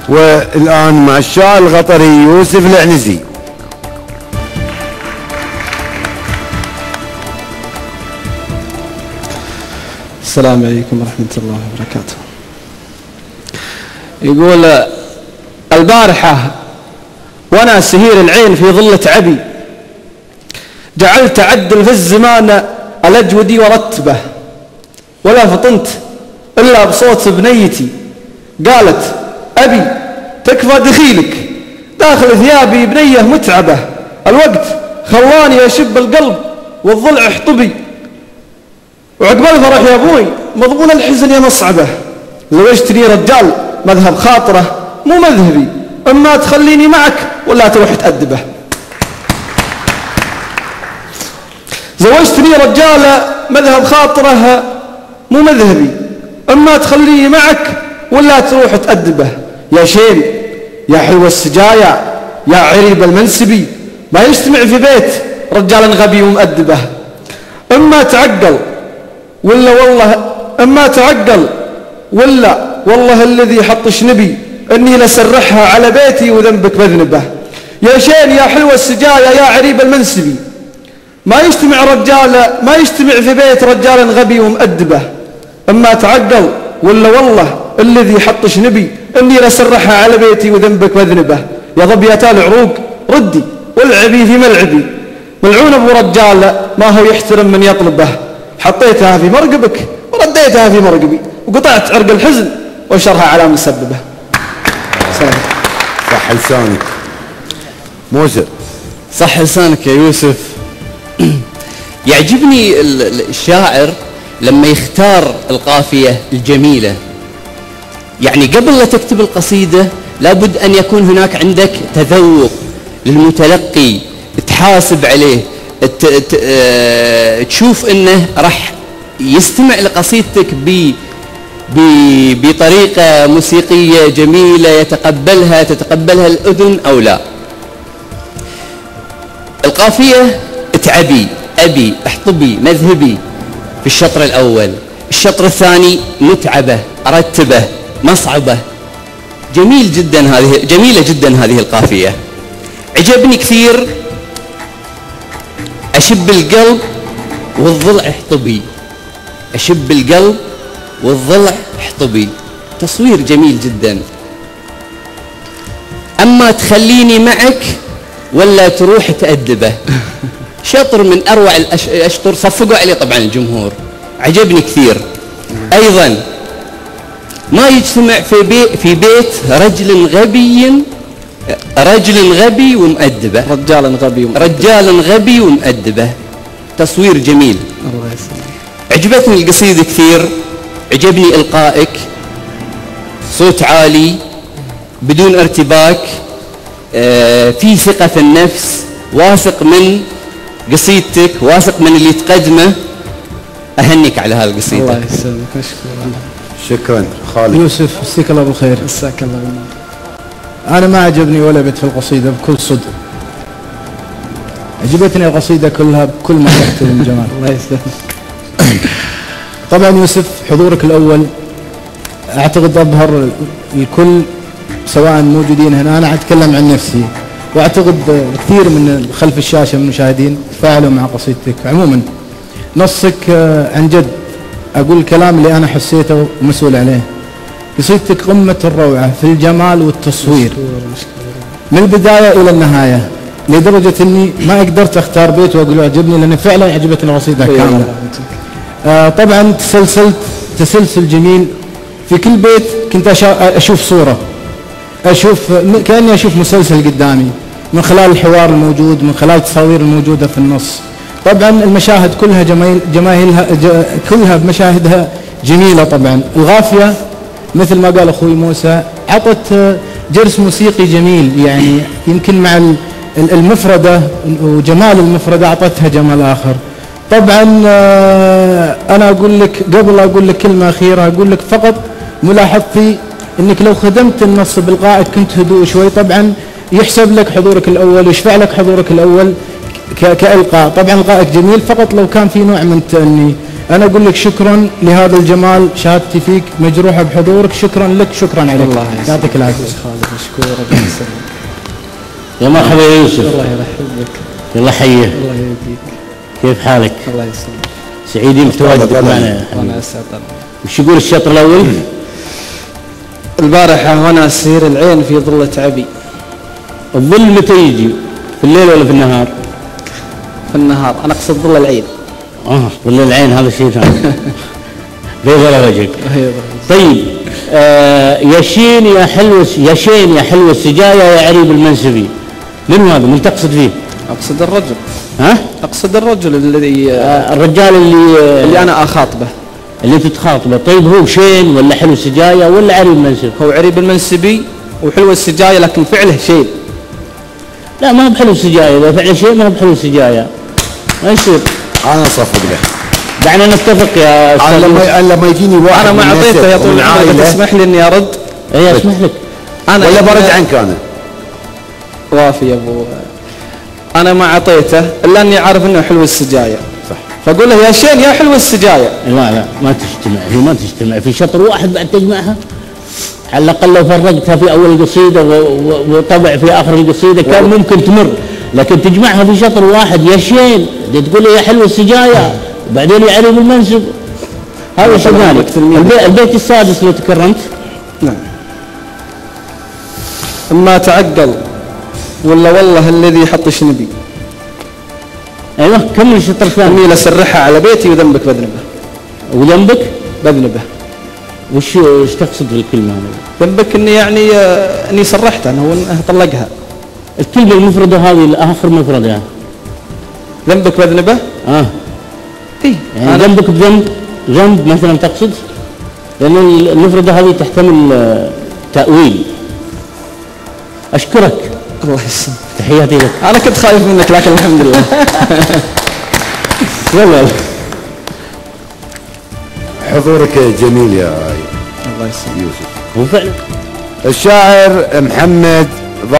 والآن مع الشاعر الغطري يوسف العنزي. السلام عليكم ورحمة الله وبركاته. يقول: البارحة وأنا سهير العين في ظل تعبي، جعلت أعدل في الزمان الأجودي ورتبه، ولا فطنت إلا بصوت بنيتي قالت: أبي تكفى دخيلك داخل ثيابي بنية متعبة، الوقت خلاني أشب القلب والضلع حطبي، وعقب الفرح يا أبوي مضمون الحزن يا مصعبة، زوجتني رجال مذهب خاطره مو مذهبي، إما تخليني معك ولا تروح تأدبه. زوجتني رجال مذهب خاطره مو مذهبي، إما تخليني معك ولا تروح تأدبه. يا شين يا حلو السجايا يا عريب المنسبي، ما يجتمع في بيت رجال غبي ومؤدبه، إما تعقل ولا والله الذي حط شنبي اني لسرحها على بيتي وذنبك مذنبه. يا شين يا حلو السجايا يا عريب المنسبي، ما يجتمع في بيت رجال غبي ومؤدبه، اما تعقل ولا والله الذي حط شنبي اني لسرحها على بيتي وذنبك مذنبه. يا ظبيتا العروق ردي والعبي في ملعبي، ملعون ابو رجال ما هو يحترم من يطلبه، حطيتها في مرقبك ورديتها في مرقبي، وقطعت عرق الحزن وشرها على مسببه. صح لسانك موسى. صح لسانك يا يوسف. يعجبني الشاعر لما يختار القافية الجميلة، يعني قبل لا تكتب القصيدة لابد أن يكون هناك عندك تذوق للمتلقي، تحاسب عليه، تشوف أنه راح يستمع لقصيدتك بطريقة موسيقية جميلة تتقبلها الأذن أو لا. القافية تعبي أبي احطبي مذهبي في الشطر الأول، الشطر الثاني متعبة رتبة مصعبة. جميلة جدا هذه القافية، عجبني كثير. أشب القلب والضلع احطبي، أشب القلب والضلع احطبي، تصوير جميل جدا. أما تخليني معك ولا تروح تأدبه، شطر من أروع الأشطر، صفقوا عليه طبعا الجمهور، عجبني كثير. أيضا ما يجتمع في بيت رجل غبي ومؤدبه، رجال غبي ومؤدبه، تصوير جميل. الله يسلمك. عجبتني القصيدة كثير، عجبني إلقائك، صوت عالي بدون ارتباك، في ثقة في النفس، واثق من قصيدتك، واثق من اللي تقدمه. أهنيك على هالقصيدة. الله يسلمك. شكرا خالد. يوسف مساك الله بالخير. مساك الله بالنور. أنا ما عجبني ولا بيت في القصيدة بكل صدق، عجبتني القصيدة كلها بكل ما تحت من جمال. الله يسلمك. طبعا يوسف حضورك الأول أعتقد أظهر الكل سواء موجودين هنا، أنا أتكلم عن نفسي وأعتقد كثير من خلف الشاشة من المشاهدين تفاعلوا مع قصيدتك. عموما نصك عن جد أقول الكلام اللي أنا حسيته ومسؤول عليه. قصيدتك قمة الروعة في الجمال والتصوير من البداية إلى النهاية، لدرجة أني ما قدرت أختار بيت وأقول عجبني، لأن فعلا عجبتني القصيدة كاملة. طبعا تسلسل جميل في كل بيت، كنت أشوف صورة، كأني أشوف مسلسل قدامي من خلال الحوار الموجود، من خلال التصاوير الموجودة في النص. طبعا المشاهد كلها كلها بمشاهدها جميلة. طبعا الغافية مثل ما قال أخوي موسى عطت جرس موسيقي جميل، يعني يمكن مع المفردة وجمال المفردة أعطتها جمال آخر. طبعا أنا أقول لك قبل أقول لك كلمة أخيرة، أقول لك فقط ملاحظتي أنك لو خدمت النص بإلقائك كنت هدوء شوي. طبعا يحسب لك حضورك الأول ويشفع لك حضورك الأول كإلقاء، طبعا إلقائك جميل، فقط لو كان في نوع من التأني. أنا أقول لك شكرا لهذا الجمال، شهادتي فيك مجروحة بحضورك، شكرا لك، شكرا عليك. الله يعطيك العافية. خالد مشكور. يا مرحبا يا يوسف. الله يرحبك. الله يحييه. الله يهديك. كيف حالك؟ الله يسلمك. سعيدين بتواجدك معنا. وانا اسعد. وش يقول الشطر الاول؟ البارحة وانا اسير العين في ظلة عبي. الظل متى يجي؟ في الليل ولا في النهار؟ في النهار، انا اقصد ظل العين. ظل العين هذا شيء ثاني. بيض وجهك. طيب يا شين يا حلو، يا شين يا حلو السجايا يا عريب المنسبي. من هذا؟ من تقصد فيه؟ اقصد الرجل. ها؟ اقصد الرجل الذي الرجال اللي انا اخاطبه. اللي تتخاطبه. طيب هو شين ولا حلو السجايا ولا عريب منسب؟ هو عريب المنسبي وحلو السجايا، لكن فعله شين. لا ما هو بحلو السجايا، اذا فعله شين ما هو بحلو السجايا. ما يصير. انا صفق له. دعنا نتفق يا استاذ. انا لما يجيني واحد انا ما اعطيته يا طويل العمر، تسمح لي اني ارد؟ اي اسمح لك. انا ولا برد عنك انا؟ وافي يا ابو. انا ما اعطيته الا اني عارف انه حلو السجايا. صح. فاقول له يا شين يا حلو السجايا. لا ما تجتمع، هي ما تجتمع في شطر واحد بعد تجمعها. على الاقل لو فرقتها في اول القصيده وطبع في اخر القصيده كان ممكن تمر، لكن تجمعها في شطر واحد. يا شين تقول لي يا حلو السجايا وبعدين يا عريب المنسب. هذا شيء ثاني. البيت السادس لو تكرمت. نعم. اما تعقل ولا والله الذي يحط شنبي. ايوه كمل الشطر الثاني. اميل اسرحها على بيتي وذنبك بذنبه. وذنبك بذنبه. وش تقصد بالكلمه هذه؟ ذنبك اني يعني اني سرحتها انه طلقها. الكلمه المفرده هذه اخر مفرده يعني. ذنبك بذنبه؟ اي يعني ذنبك ذنب مثلا تقصد؟ لان المفرده هذه تحتمل تاويل. اشكرك. الله يسلمك. تحياتي لك. انا كنت خايف منك لكن الحمد لله. يلا. حضورك جميل يا الله يسلمك يوسف. هو فعلا. الشاعر محمد